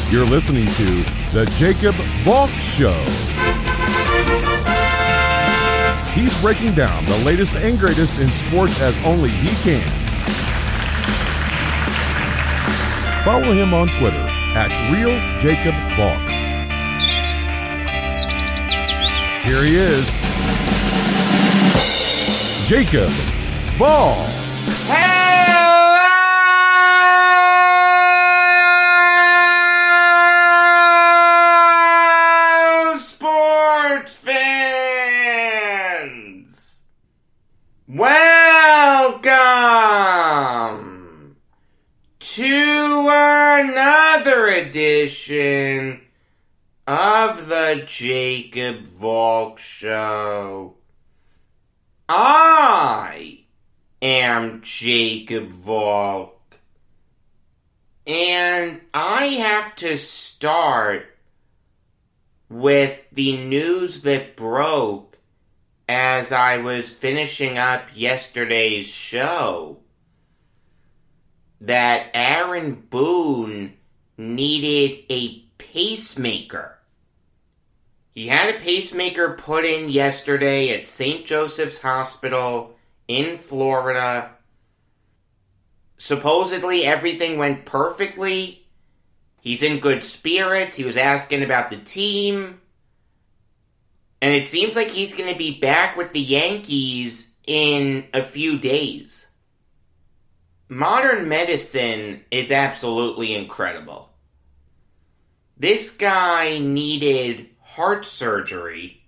You're listening to The Jacob Valk Show. He's breaking down the latest and greatest in sports as only he can. Follow him on Twitter at RealJacobValk. Here he is, Jacob Valk. Hello, sports fans! Welcome to another edition of the Jacob Valk Show. I am Jacob Valk, and I have to start with the news that broke as I was finishing up yesterday's show, that Aaron Boone needed a pacemaker. He had a pacemaker put in yesterday at St. Joseph's Hospital in Florida. Supposedly everything went perfectly. He's in good spirits. He was asking about the team. And it seems like he's going to be back with the Yankees in a few days. Modern medicine is absolutely incredible. This guy needed heart surgery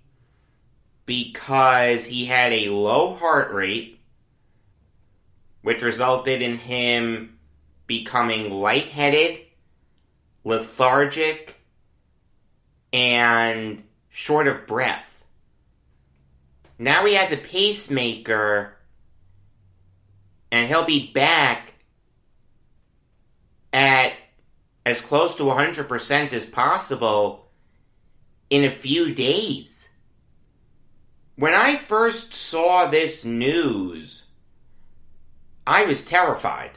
because he had a low heart rate, which resulted in him becoming lightheaded, lethargic, and short of breath. Now he has a pacemaker, and he'll be back at as close to 100% as possible in a few days. When I first saw this news, I was terrified.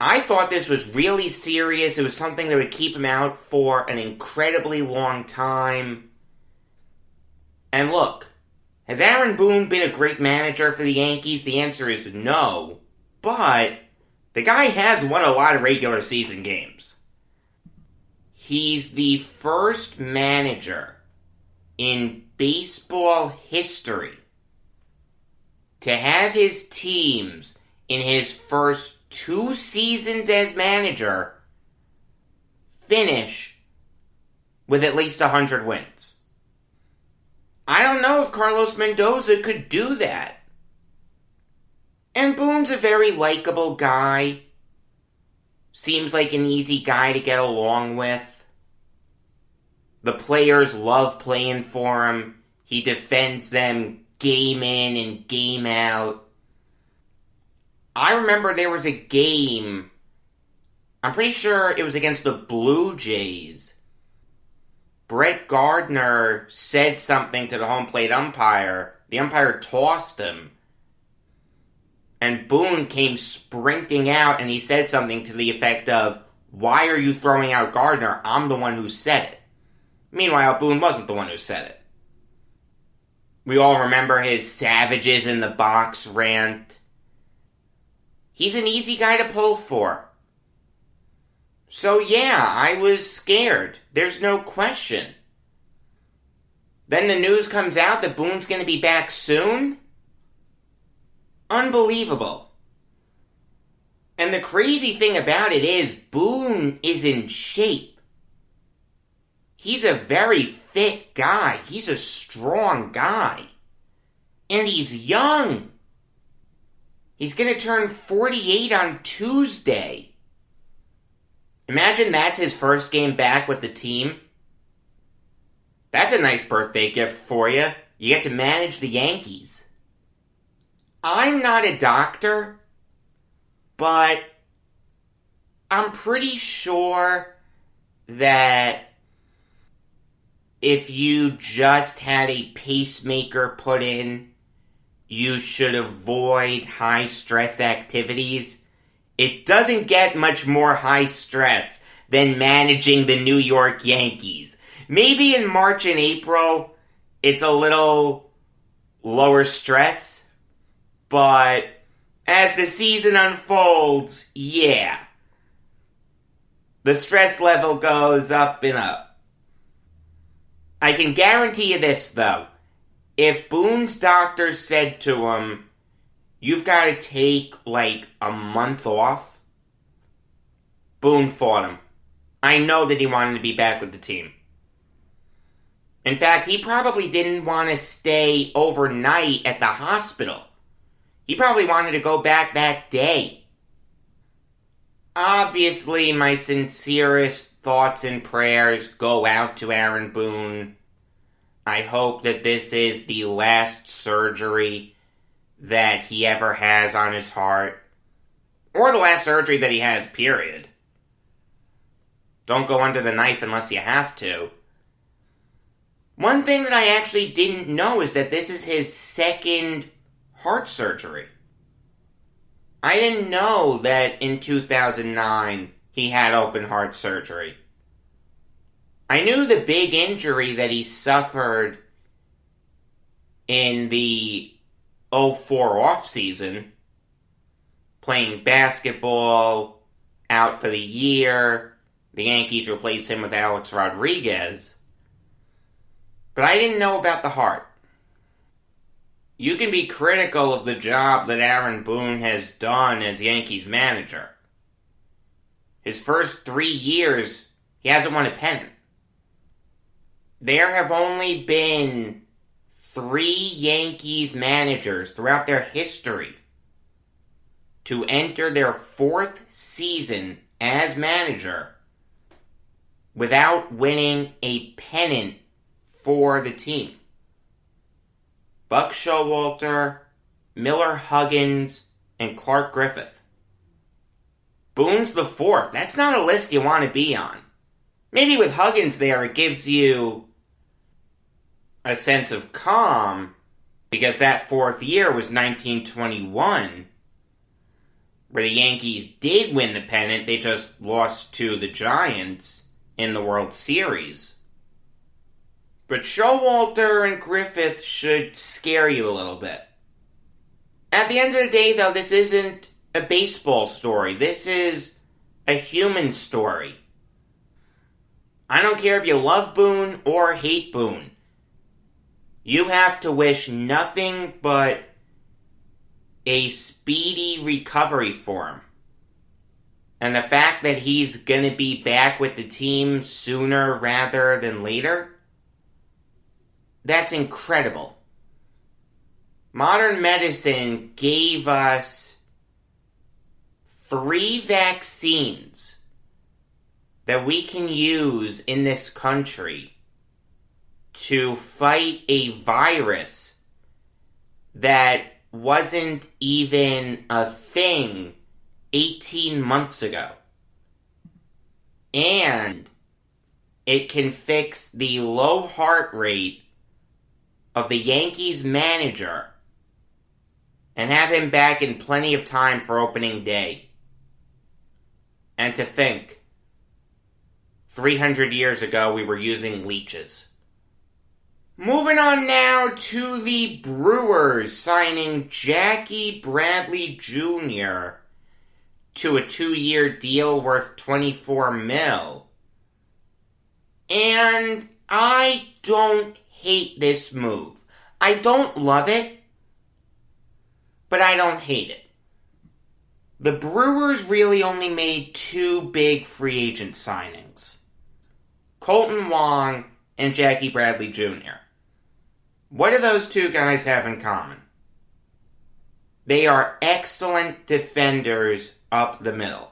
I thought this was really serious. It was something that would keep him out for an incredibly long time. And look, has Aaron Boone been a great manager for the Yankees? The answer is no. But the guy has won a lot of regular season games. He's the first manager in baseball history to have his teams in his first 2 seasons as manager finish with at least 100 wins. I don't know if Carlos Mendoza could do that. And Boone's a very likable guy. Seems like an easy guy to get along with. The players love playing for him. He defends them game in and game out. I remember there was a game, I'm pretty sure it was against the Blue Jays. Brett Gardner said something to the home plate umpire. The umpire tossed him. And Boone came sprinting out and he said something to the effect of, "Why are you throwing out Gardner? I'm the one who said it." Meanwhile, Boone wasn't the one who said it. We all remember his savages in the box rant. He's an easy guy to pull for. So yeah, I was scared. There's no question. Then the news comes out that Boone's going to be back soon. Unbelievable. And the crazy thing about it is, Boone is in shape. He's a very fit guy. He's a strong guy. And he's young. He's going to turn 48 on Tuesday. Imagine that's his first game back with the team. That's a nice birthday gift for you. You get to manage the Yankees. I'm not a doctor, but I'm pretty sure that if you just had a pacemaker put in, you should avoid high-stress activities. It doesn't get much more high stress than managing the New York Yankees. Maybe in March and April, it's a little lower stress, but as the season unfolds, yeah, the stress level goes up and up. I can guarantee you this, though. If Boone's doctor said to him, you've got to take like a month off, Boone fought him. I know that he wanted to be back with the team. In fact, he probably didn't want to stay overnight at the hospital. He probably wanted to go back that day. Obviously, my sincerest thoughts and prayers go out to Aaron Boone. I hope that this is the last surgery that he ever has on his heart. Or the last surgery that he has, period. Don't go under the knife unless you have to. One thing that I actually didn't know is that this is his second heart surgery. I didn't know that in 2009 he had open heart surgery. I knew the big injury that he suffered in the 2004 offseason, playing basketball, out for the year. The Yankees replaced him with Alex Rodriguez. But I didn't know about the heart. You can be critical of the job that Aaron Boone has done as Yankees manager. His first 3 years, he hasn't won a pennant. There have only been 3 Yankees managers throughout their history to enter their 4th season as manager without winning a pennant for the team. Buck Showalter, Miller Huggins, and Clark Griffith. Boone's the 4th. That's not a list you want to be on. Maybe with Huggins there, it gives you a sense of calm, because that 4th year was 1921, where the Yankees did win the pennant. They just lost to the Giants in the World Series. But Showalter and Griffith should scare you a little bit. At the end of the day, though, this isn't a baseball story. This is a human story. I don't care if you love Boone or hate Boone. You have to wish nothing but a speedy recovery for him. And the fact that he's going to be back with the team sooner rather than later, that's incredible. Modern medicine gave us 3 vaccines that we can use in this country to fight a virus that wasn't even a thing 18 months ago. And it can fix the low heart rate of the Yankees manager and have him back in plenty of time for opening day. And to think, 300 years ago we were using leeches. Moving on now to the Brewers signing Jackie Bradley Jr. to a 2-year deal worth $24 million. And I don't hate this move. I don't love it, but I don't hate it. The Brewers really only made 2 big free agent signings: Colton Wong and Jackie Bradley Jr. What do those 2 guys have in common? They are excellent defenders up the middle.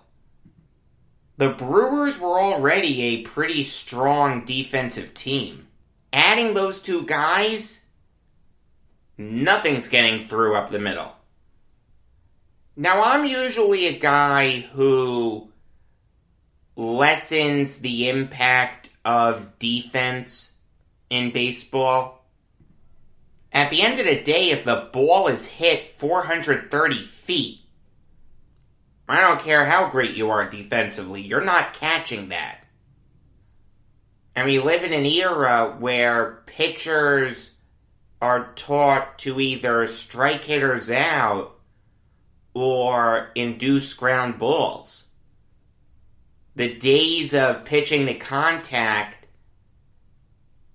The Brewers were already a pretty strong defensive team. Adding those 2 guys, nothing's getting through up the middle. Now, I'm usually a guy who lessens the impact of defense in baseball. At the end of the day, if the ball is hit 430 feet, I don't care how great you are defensively, you're not catching that. And we live in an era where pitchers are taught to either strike hitters out or induce ground balls. The days of pitching to contact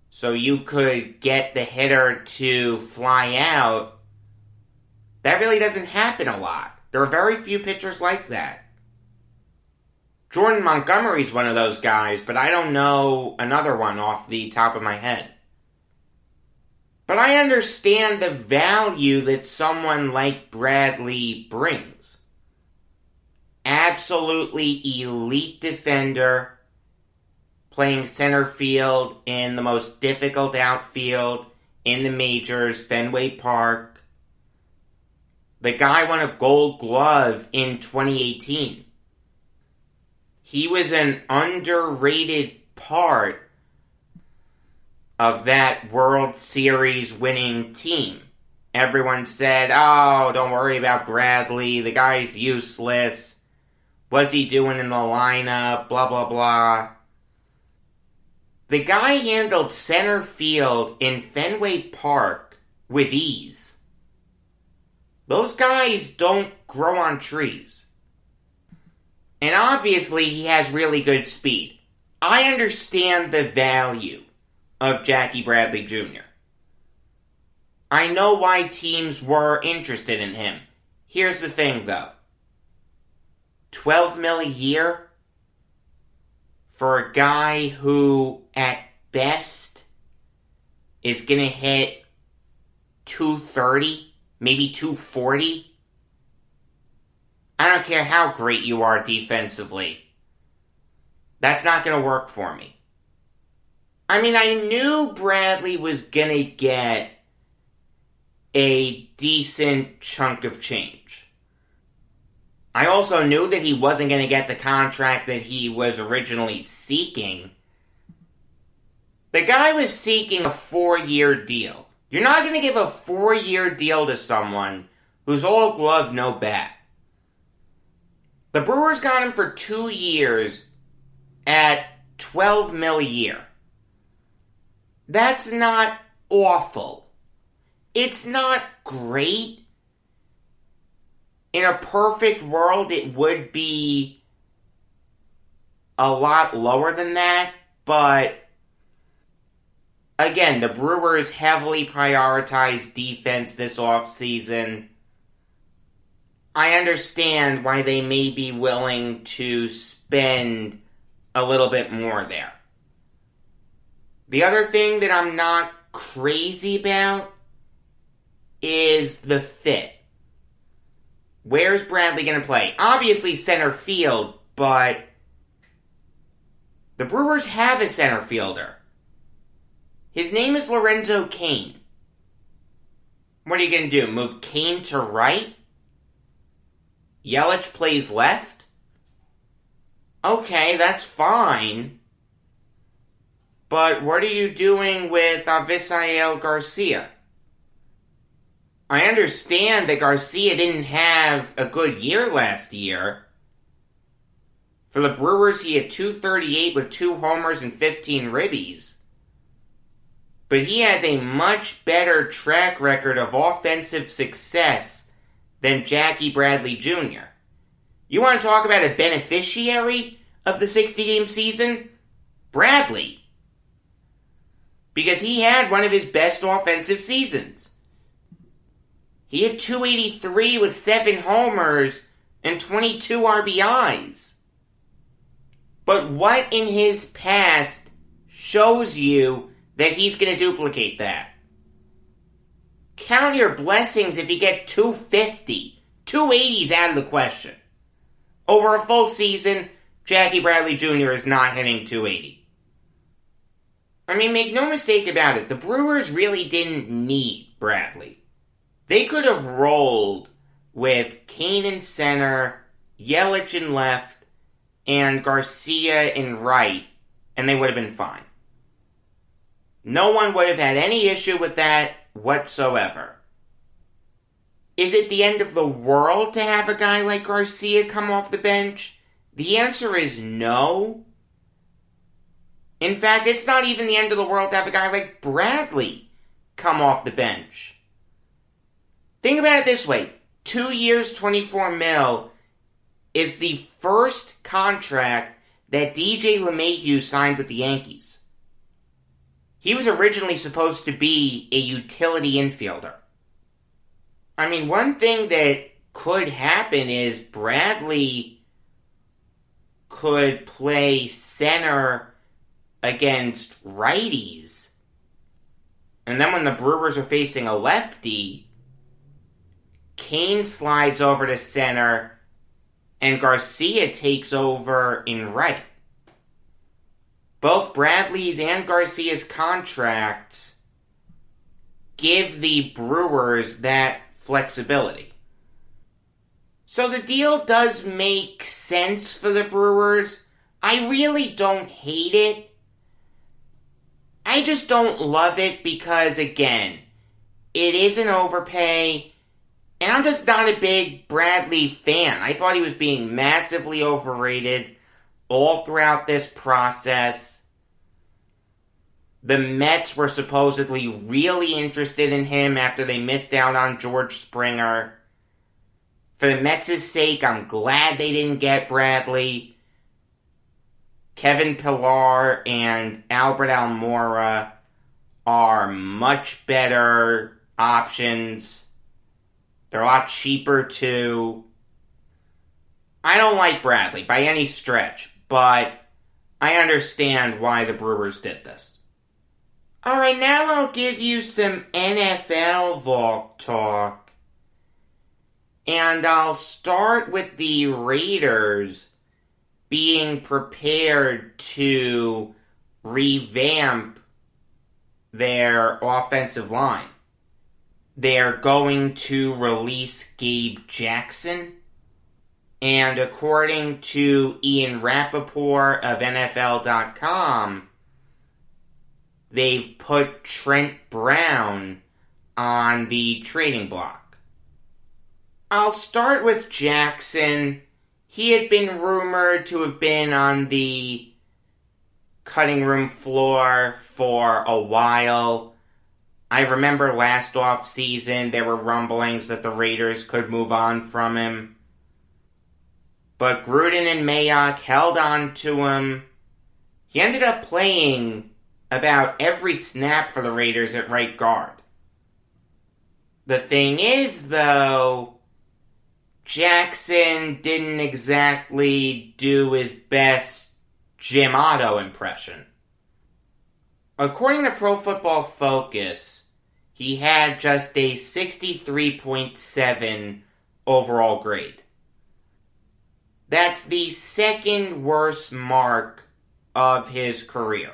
so you could get the hitter to fly out, that really doesn't happen a lot. There are very few pitchers like that. Jordan Montgomery's one of those guys, but I don't know another one off the top of my head. But I understand the value that someone like Bradley brings. Absolutely elite defender, playing center field in the most difficult outfield in the majors, Fenway Park. The guy won a Gold Glove in 2018. He was an underrated part of that World Series winning team. Everyone said, oh, don't worry about Bradley, the guy's useless. What's he doing in the lineup? Blah, blah, blah. The guy handled center field in Fenway Park with ease. Those guys don't grow on trees. And obviously he has really good speed. I understand the value of Jackie Bradley Jr. I know why teams were interested in him. Here's the thing though. $12 million a year for a guy who at best is going to hit 230, maybe 240. I don't care how great you are defensively. That's not going to work for me. I mean, I knew Bradley was going to get a decent chunk of change. I also knew that he wasn't going to get the contract that he was originally seeking. The guy was seeking a 4-year deal. You're not going to give a 4-year deal to someone who's all glove, no bat. The Brewers got him for 2 years at $12 million a year. That's not awful. It's not great. In a perfect world, it would be a lot lower than that, but again, the Brewers heavily prioritized defense this offseason. I understand why they may be willing to spend a little bit more there. The other thing that I'm not crazy about is the fit. Where's Bradley going to play? Obviously center field, but the Brewers have a center fielder. His name is Lorenzo Cain. What are you going to do? Move Cain to right? Yelich plays left? Okay, that's fine. But what are you doing with Avisail Garcia? I understand that Garcia didn't have a good year last year. For the Brewers, he had .238 with 2 homers and 15 ribbies. But he has a much better track record of offensive success than Jackie Bradley Jr. You want to talk about a beneficiary of the 60-game season? Bradley. Because he had one of his best offensive seasons. He had .283 with 7 homers and 22 RBIs. But what in his past shows you that he's going to duplicate that? Count your blessings if you get .250. .280's out of the question. Over a full season, Jackie Bradley Jr. is not hitting .280. I mean, make no mistake about it, the Brewers really didn't need Bradley. They could have rolled with Cain in center, Yelich in left, and Garcia in right, and they would have been fine. No one would have had any issue with that whatsoever. Is it the end of the world to have a guy like Garcia come off the bench? The answer is no. In fact, it's not even the end of the world to have a guy like Bradley come off the bench. Think about it this way. 2 years, $24 million is the first contract that DJ LeMahieu signed with the Yankees. He was originally supposed to be a utility infielder. I mean, one thing that could happen is Bradley could play center against righties. And then when the Brewers are facing a lefty, Kane slides over to center and Garcia takes over in right. Both Bradley's and Garcia's contracts give the Brewers that flexibility. So the deal does make sense for the Brewers. I really don't hate it. I just don't love it because, again, it is an overpay, and I'm just not a big Bradley fan. I thought he was being massively overrated all throughout this process. The Mets were supposedly really interested in him after they missed out on George Springer. For the Mets' sake, I'm glad they didn't get Bradley. Kevin Pillar and Albert Almora are much better options. They're a lot cheaper, too. I don't like Bradley by any stretch, but I understand why the Brewers did this. Alright, now I'll give you some NFL Valk talk. And I'll start with the Raiders being prepared to revamp their offensive line. They're going to release Gabe Jackson. And according to Ian Rappaport of NFL.com, they've put Trent Brown on the trading block. I'll start with Jackson. He had been rumored to have been on the cutting room floor for a while. I remember last offseason there were rumblings that the Raiders could move on from him. But Gruden and Mayock held on to him. He ended up playing about every snap for the Raiders at right guard. The thing is, though, Jackson didn't exactly do his best Jim Otto impression. According to Pro Football Focus, he had just a 63.7 overall grade. That's the second worst mark of his career.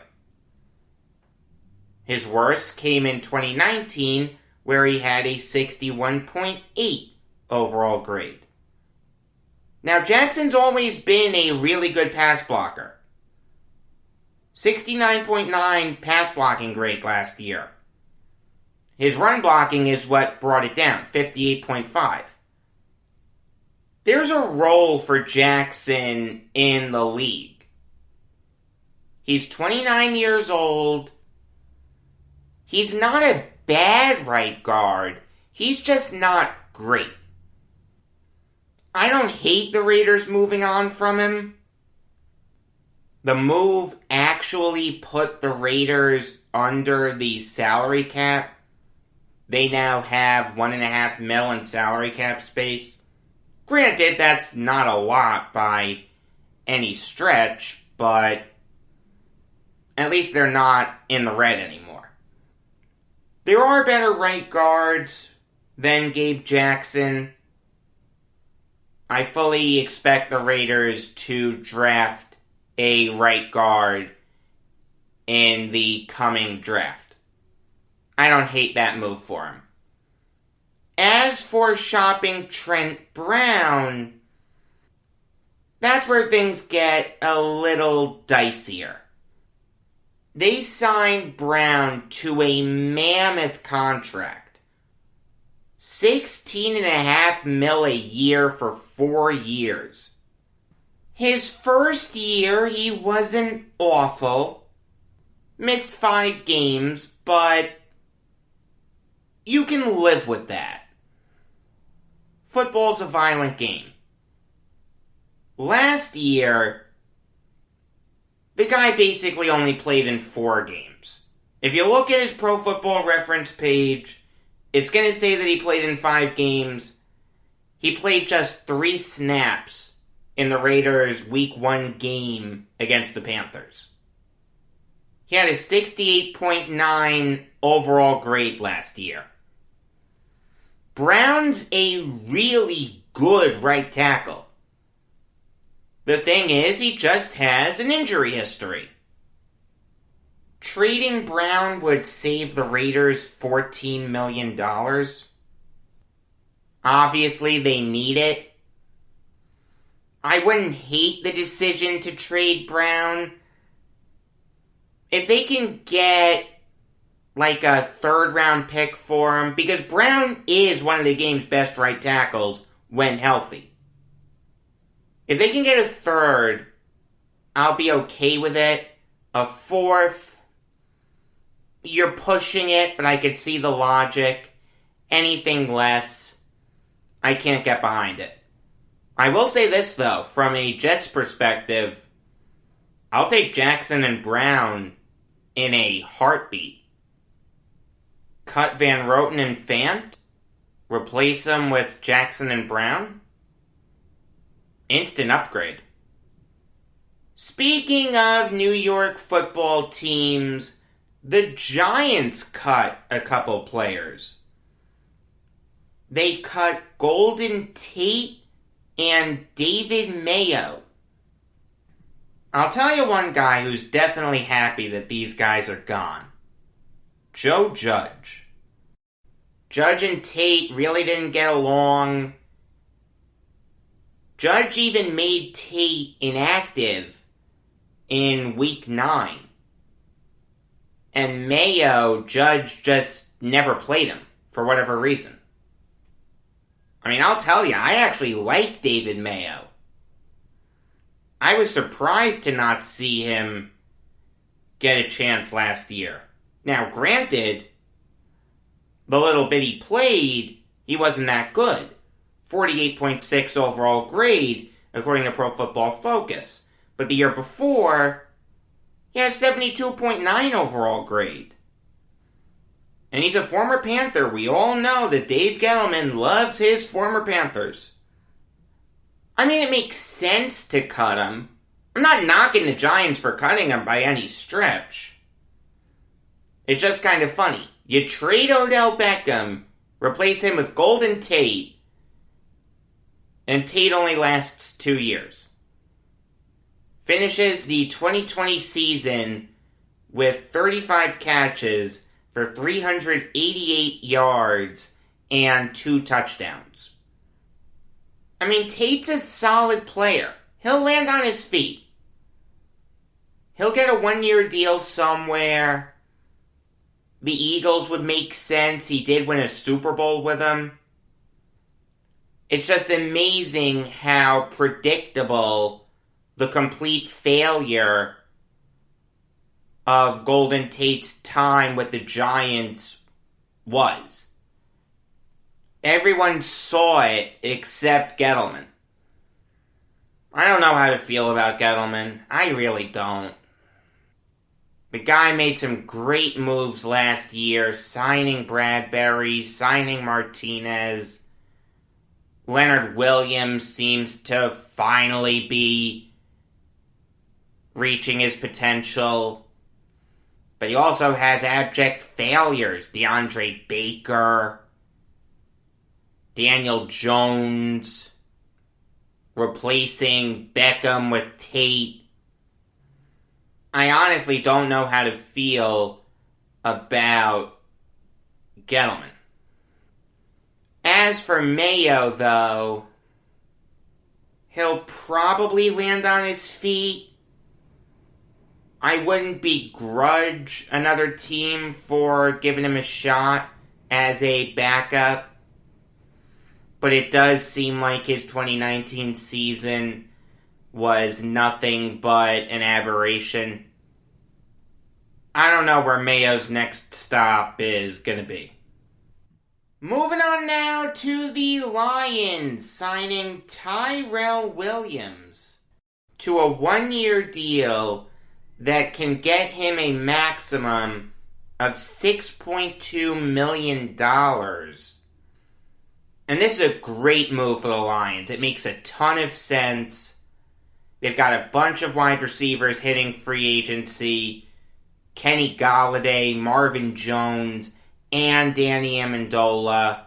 His worst came in 2019, where he had a 61.8 overall grade. Now, Jackson's always been a really good pass blocker. 69.9 pass blocking grade last year. His run blocking is what brought it down, 58.5. There's a role for Jackson in the league. He's 29 years old. He's not a bad right guard. He's just not great. I don't hate the Raiders moving on from him. The move actually put the Raiders under the salary cap. They now have $1.5 million in salary cap space. Granted, that's not a lot by any stretch, but at least they're not in the red anymore. There are better right guards than Gabe Jackson. I fully expect the Raiders to draft a right guard in the coming draft. I don't hate that move for him. As for shopping Trent Brown, that's where things get a little dicier. They signed Brown to a mammoth contract. $16.5 million a year for 4 years. His first year, he wasn't awful. Missed 5 games, but you can live with that. Football's a violent game. Last year, the guy basically only played in 4 games. If you look at his Pro Football Reference page, it's going to say that he played in 5 games. He played just 3 snaps in the Raiders' Week 1 game against the Panthers. He had a 68.9 overall grade last year. Brown's a really good right tackle. The thing is, he just has an injury history. Trading Brown would save the Raiders $14 million. Obviously, they need it. I wouldn't hate the decision to trade Brown. If they can get like a 3rd-round pick for him, because Brown is one of the game's best right tackles when healthy. If they can get a 3rd, I'll be okay with it. A 4th, you're pushing it, but I could see the logic. Anything less, I can't get behind it. I will say this, though, from a Jets perspective, I'll take Jackson and Brown in a heartbeat. Cut Van Roten and Fant, replace them with Jackson and Brown. Instant upgrade. Speaking of New York football teams, the Giants cut a couple players. They cut Golden Tate and David Mayo. I'll tell you one guy who's definitely happy that these guys are gone. Joe Judge. Judge and Tate really didn't get along. Judge even made Tate inactive in Week 9. And Mayo, Judge just never played him, for whatever reason. I mean, I'll tell you, I actually like David Mayo. I was surprised to not see him get a chance last year. Now, granted, the little bit he played, he wasn't that good. 48.6 overall grade, according to Pro Football Focus. But the year before, he had a 72.9 overall grade. And he's a former Panther. We all know that Dave Gettleman loves his former Panthers. I mean, it makes sense to cut him. I'm not knocking the Giants for cutting him by any stretch. It's just kind of funny. You trade Odell Beckham, replace him with Golden Tate, and Tate only lasts 2 years. Finishes the 2020 season with 35 catches for 388 yards and 2 touchdowns. I mean, Tate's a solid player. He'll land on his feet. He'll get a 1-year deal somewhere. The Eagles would make sense. He did win a Super Bowl with them. It's just amazing how predictable the complete failure of Golden Tate's time with the Giants was. Everyone saw it except Gettleman. I don't know how to feel about Gettleman. I really don't. The guy made some great moves last year, signing Bradbury, signing Martinez. Leonard Williams seems to finally be reaching his potential. But he also has abject failures. DeAndre Baker, Daniel Jones, replacing Beckham with Tate. I honestly don't know how to feel about Gettleman. As for Mayo, though, he'll probably land on his feet. I wouldn't begrudge another team for giving him a shot as a backup. but it does seem like his 2019 season was nothing but an aberration. I don't know where Mayo's next stop is going to be. Moving on now to the Lions, signing Tyrell Williams to a 1-year deal that can get him a maximum of $6.2 million. And this is a great move for the Lions. It makes a ton of sense. They've got a bunch of wide receivers hitting free agency. Kenny Golladay, Marvin Jones, and Danny Amendola.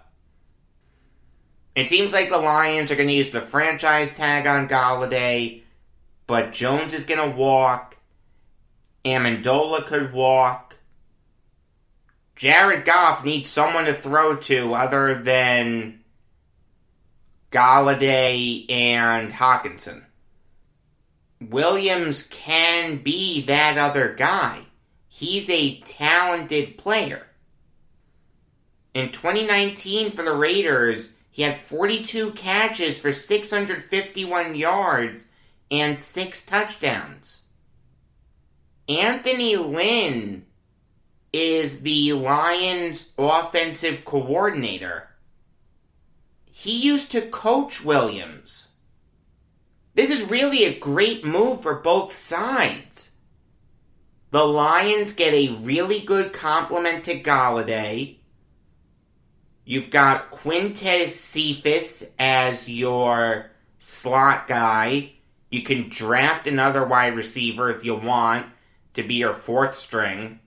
It seems like the Lions are going to use the franchise tag on Golladay, but Jones is going to walk. Amendola could walk. Jared Goff needs someone to throw to other than Golladay and Hawkinson. Williams can be that other guy. He's a talented player. In 2019 for the Raiders, he had 42 catches for 651 yards and 6 touchdowns. Anthony Lynn is the Lions' offensive coordinator. He used to coach Williams. This is really a great move for both sides. The Lions get a really good compliment to Golladay. You've got Quintez Cephas as your slot guy. You can draft another wide receiver if you want to be your 4th string.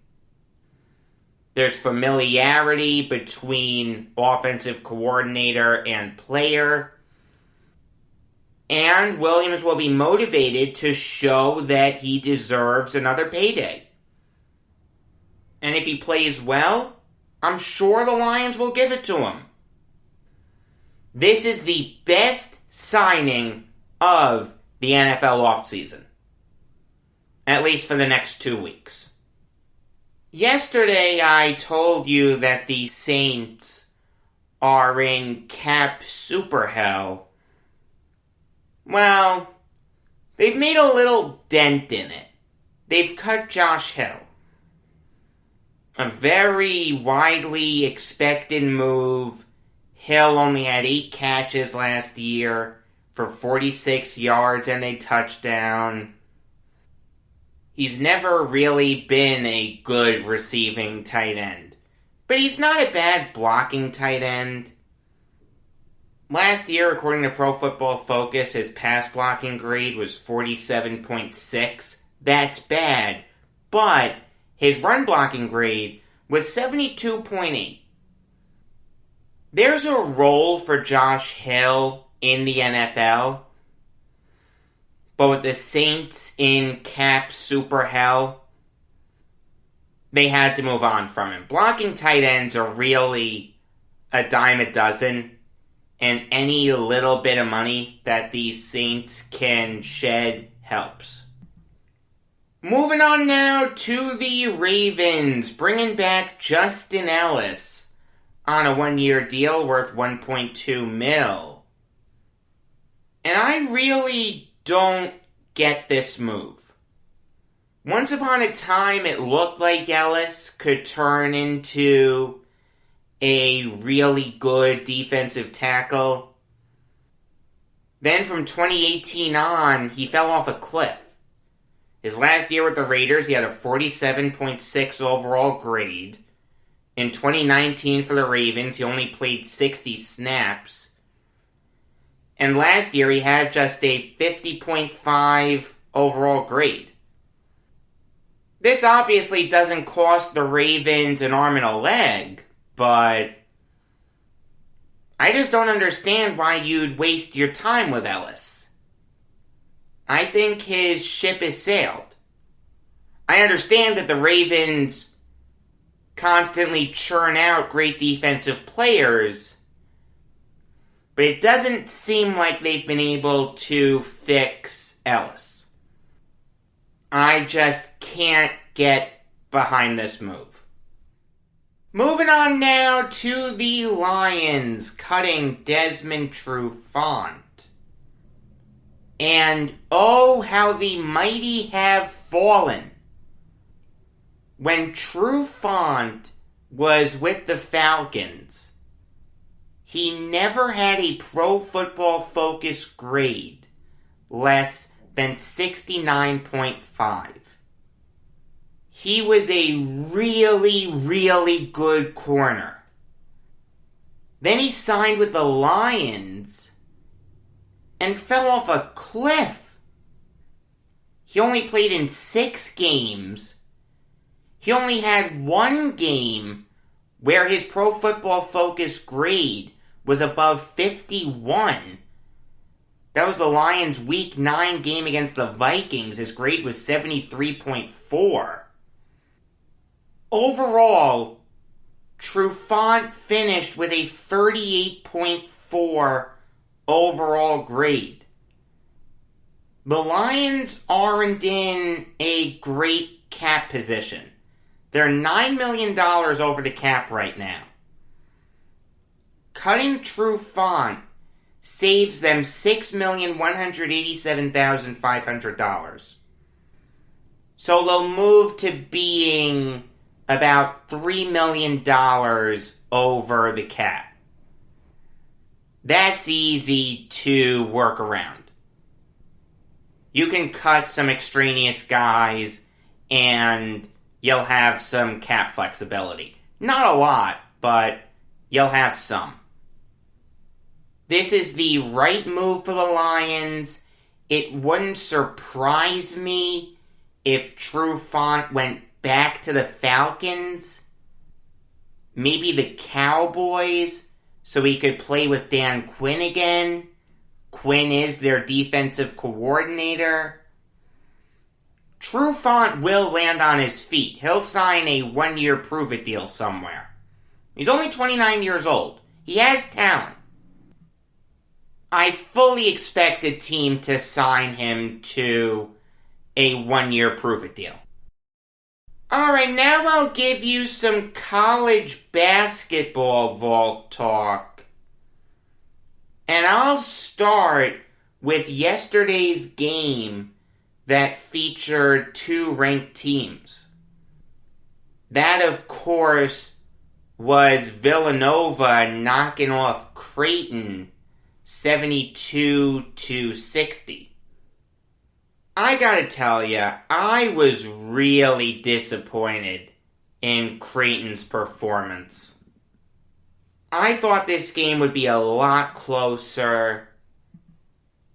There's familiarity between offensive coordinator and player. And Williams will be motivated to show that he deserves another payday. And if he plays well, I'm sure the Lions will give it to him. This is the best signing of the NFL offseason. At least for the next 2 weeks. Yesterday I told you that the Saints are in cap super hell. Well, they've made a little dent in it. They've cut Josh Hill. A very widely expected move. Hill only had 8 catches last year for 46 yards and a touchdown. He's never really been a good receiving tight end. But he's not a bad blocking tight end. Last year, according to Pro Football Focus, his pass blocking grade was 47.6. That's bad. But his run blocking grade was 72.8. There's a role for Josh Hill in the NFL. But with the Saints in cap super hell, they had to move on from him. Blocking tight ends are really a dime a dozen, and any little bit of money that these Saints can shed helps. Moving on now to the Ravens, bringing back Justin Ellis on a 1-year deal worth $1.2 million. And I really don't get this move. Once upon a time, it looked like Ellis could turn into a really good defensive tackle. Then from 2018 on, he fell off a cliff. His last year with the Raiders, he had a 47.6 overall grade. In 2019 for the Ravens, he only played 60 snaps. And last year, he had just a 50.5 overall grade. This obviously doesn't cost the Ravens an arm and a leg, but I just don't understand why you'd waste your time with Ellis. I think his ship has sailed. I understand that the Ravens constantly churn out great defensive players, but it doesn't seem like they've been able to fix Ellis. I just can't get behind this move. Moving on now to the Lions cutting Desmond Trufant. And oh, how the mighty have fallen. When Trufant was with the Falcons, he never had a Pro Football Focus grade less than 69.5. He was a really, really good corner. Then he signed with the Lions and fell off a cliff. He only played in 6 games. He only had 1 game where his Pro Football Focus grade was above 51. That was the Lions' Week 9 game against the Vikings. His grade was 73.4. Overall, Trufant finished with a 38.4 overall grade. The Lions aren't in a great cap position. They're $9 million over the cap right now. Cutting Trufant saves them $6,187,500. So they'll move to being about $3 million over the cap. That's easy to work around. You can cut some extraneous guys and you'll have some cap flexibility. Not a lot, but you'll have some. This is the right move for the Lions. It wouldn't surprise me if Trufant went back to the Falcons. Maybe the Cowboys, so he could play with Dan Quinn again. Quinn is their defensive coordinator. Trufant will land on his feet. He'll sign a 1-year prove-it deal somewhere. He's only 29 years old. He has talent. I fully expect a team to sign him to a 1-year prove-it deal. Alright, now I'll give you some college basketball Valk talk. And I'll start with yesterday's game that featured 2 ranked teams. That, of course, was Villanova knocking off Creighton 72-60. I gotta tell ya, I was really disappointed in Creighton's performance. I thought this game would be a lot closer.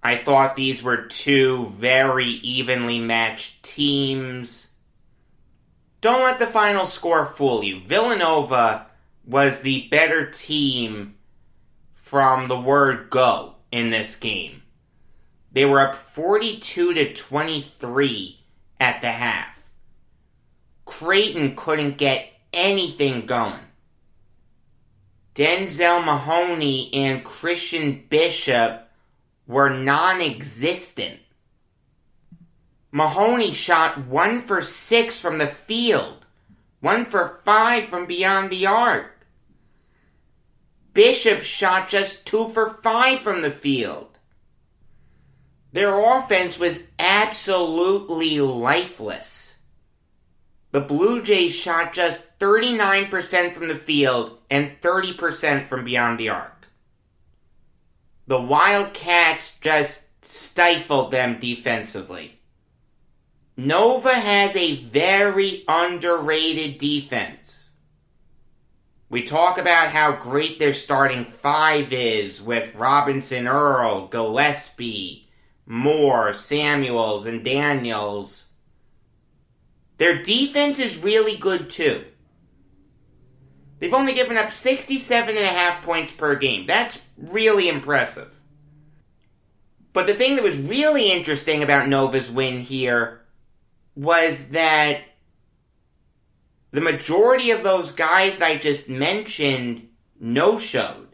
I thought these were 2 very evenly matched teams. Don't let the final score fool you. Villanova was the better team from the word go in this game. They were up 42-23 at the half. Creighton couldn't get anything going. Denzel Mahoney and Christian Bishop were non-existent. Mahoney shot 1 for 6 from the field, 1 for 5 from beyond the arc. Bishop shot just 2 for 5 from the field. Their offense was absolutely lifeless. The Blue Jays shot just 39% from the field and 30% from beyond the arc. The Wildcats just stifled them defensively. Nova has a very underrated defense. We talk about how great their starting 5 is with Robinson, Earl, Gillespie, Moore, Samuels, and Daniels. Their defense is really good too. They've only given up 67.5 points per game. That's really impressive. But the thing that was really interesting about Nova's win here was that the majority of those guys that I just mentioned no-showed.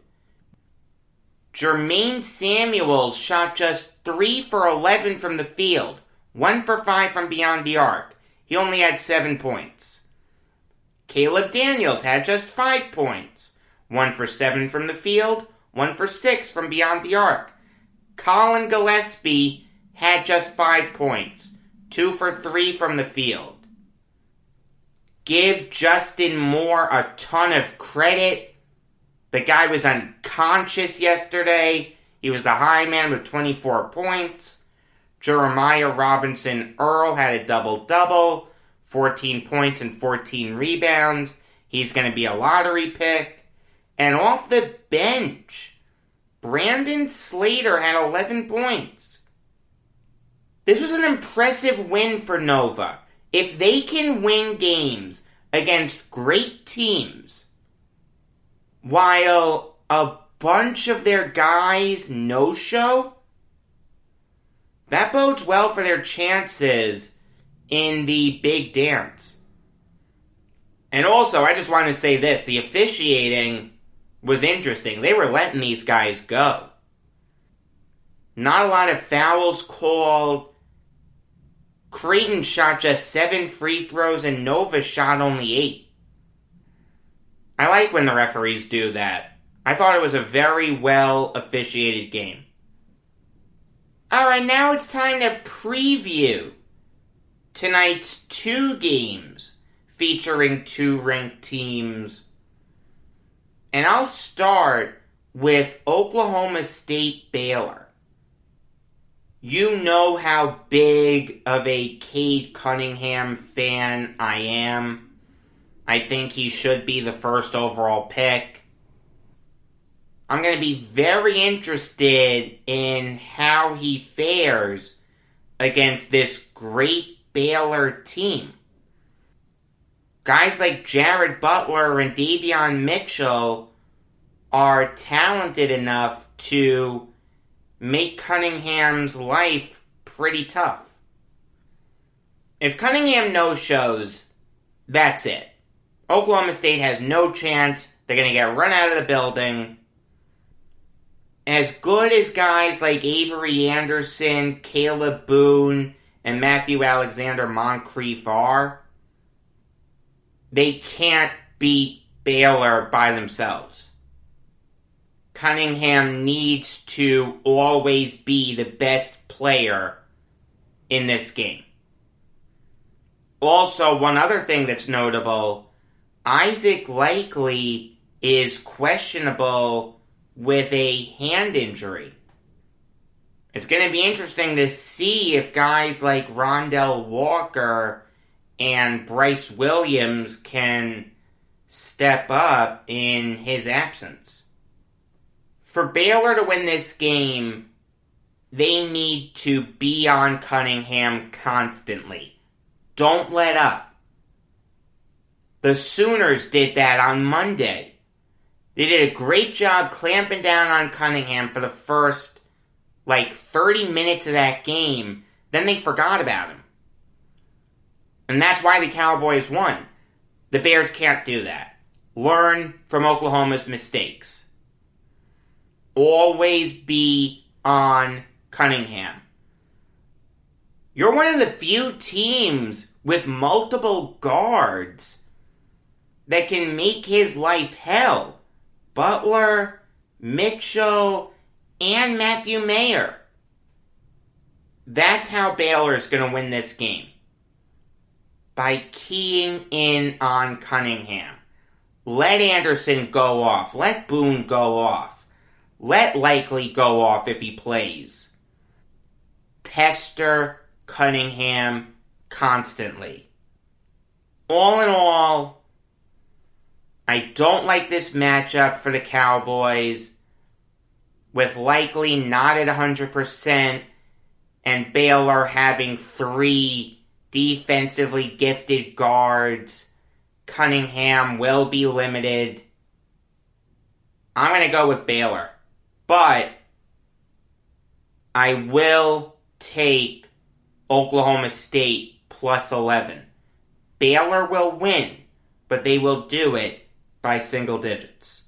Jermaine Samuels shot just 3 for 11 from the field, 1 for 5 from beyond the arc. He only had 7 points. Caleb Daniels had just 5 points. 1 for 7 from the field, 1 for 6 from beyond the arc. Colin Gillespie had just 5 points. 2 for 3 from the field. Give Justin Moore a ton of credit. The guy was unconscious yesterday. He was the high man with 24 points. Jeremiah Robinson Earl had a double-double, 14 points and 14 rebounds. He's going to be a lottery pick. And off the bench, Brandon Slater had 11 points. This was an impressive win for Nova. If they can win games against great teams, while a bunch of their guys no-show, that bodes well for their chances in the big dance. And also, I just want to say this, the officiating was interesting. They were letting these guys go. Not a lot of fouls called. Creighton shot just 7 free throws and Nova shot only 8. I like when the referees do that. I thought it was a very well officiated game. Alright, now it's time to preview tonight's 2 games featuring 2 ranked teams. And I'll start with Oklahoma State Baylor. You know how big of a Cade Cunningham fan I am. I think he should be the first overall pick. I'm going to be very interested in how he fares against this great Baylor team. Guys like Jared Butler and Davion Mitchell are talented enough to make Cunningham's life pretty tough. If Cunningham no-shows, that's it. Oklahoma State has no chance. They're going to get run out of the building. As good as guys like Avery Anderson, Caleb Boone, and Matthew Alexander Moncrief are, they can't beat Baylor by themselves. Cunningham needs to always be the best player in this game. Also, one other thing that's notable, Isaac Likely is questionable with a hand injury. It's going to be interesting to see if guys like Rondell Walker and Bryce Williams can step up in his absence. For Baylor to win this game, they need to be on Cunningham constantly. Don't let up. The Sooners did that on Monday. They did a great job clamping down on Cunningham for the first, 30 minutes of that game. Then they forgot about him. And that's why the Cowboys won. The Bears can't do that. Learn from Oklahoma's mistakes. Always be on Cunningham. You're one of the few teams with multiple guards that can make his life hell. Butler, Mitchell, and Matthew Mayer. That's how Baylor's going to win this game. By keying in on Cunningham. Let Anderson go off. Let Boone go off. Let Likely go off if he plays. Pester Cunningham constantly. All in all, I don't like this matchup for the Cowboys, with Likely not at 100% and Baylor having 3 defensively gifted guards. Cunningham will be limited. I'm going to go with Baylor, but I will take Oklahoma State plus 11. Baylor will win, but they will do it by single digits.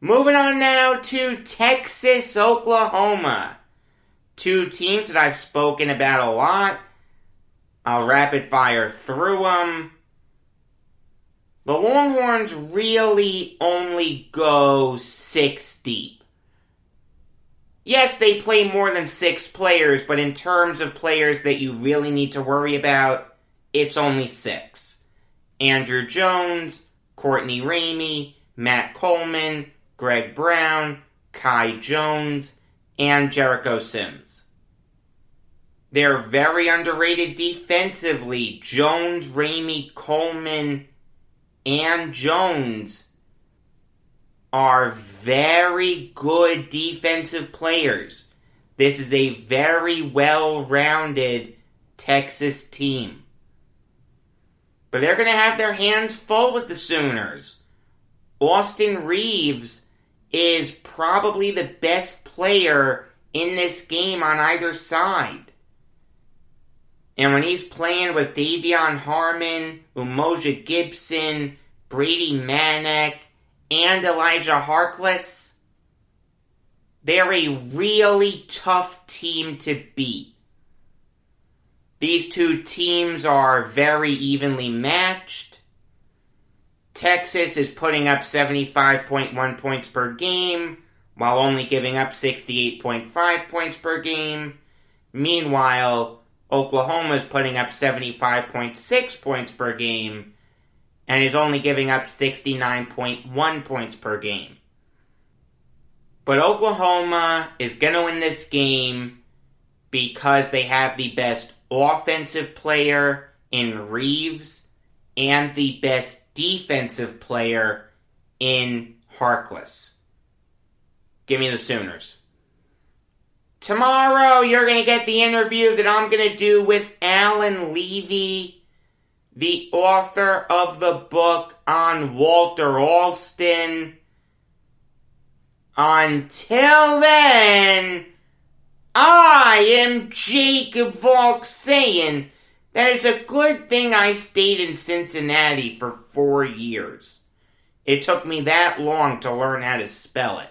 Moving on now to Texas, Oklahoma. 2 teams that I've spoken about a lot. I'll rapid fire through them. the Longhorns really only go 6 deep. Yes, they play more than 6 players, but in terms of players that you really need to worry about, it's only 6. Andrew Jones, Courtney Ramey, Matt Coleman, Greg Brown, Kai Jones, and Jericho Sims. They're very underrated defensively. Jones, Ramey, Coleman, and Jones are very good defensive players. This is a very well-rounded Texas team. But they're going to have their hands full with the Sooners. Austin Reeves is probably the best player in this game on either side. And when he's playing with Davion Harmon, Umoja Gibson, Brady Manek, and Elijah Harkless, they're a really tough team to beat. These two teams are very evenly matched. Texas is putting up 75.1 points per game, while only giving up 68.5 points per game. Meanwhile, Oklahoma is putting up 75.6 points per game, and is only giving up 69.1 points per game. But Oklahoma is going to win this game because they have the best offensive player in Reeves and the best defensive player in Harkless. Give me the Sooners. Tomorrow, you're going to get the interview that I'm going to do with Alan Levy, the author of the book on Walter Alston. Until then, I am Jacob Valk saying that it's a good thing I stayed in Cincinnati for 4 years. It took me that long to learn how to spell it.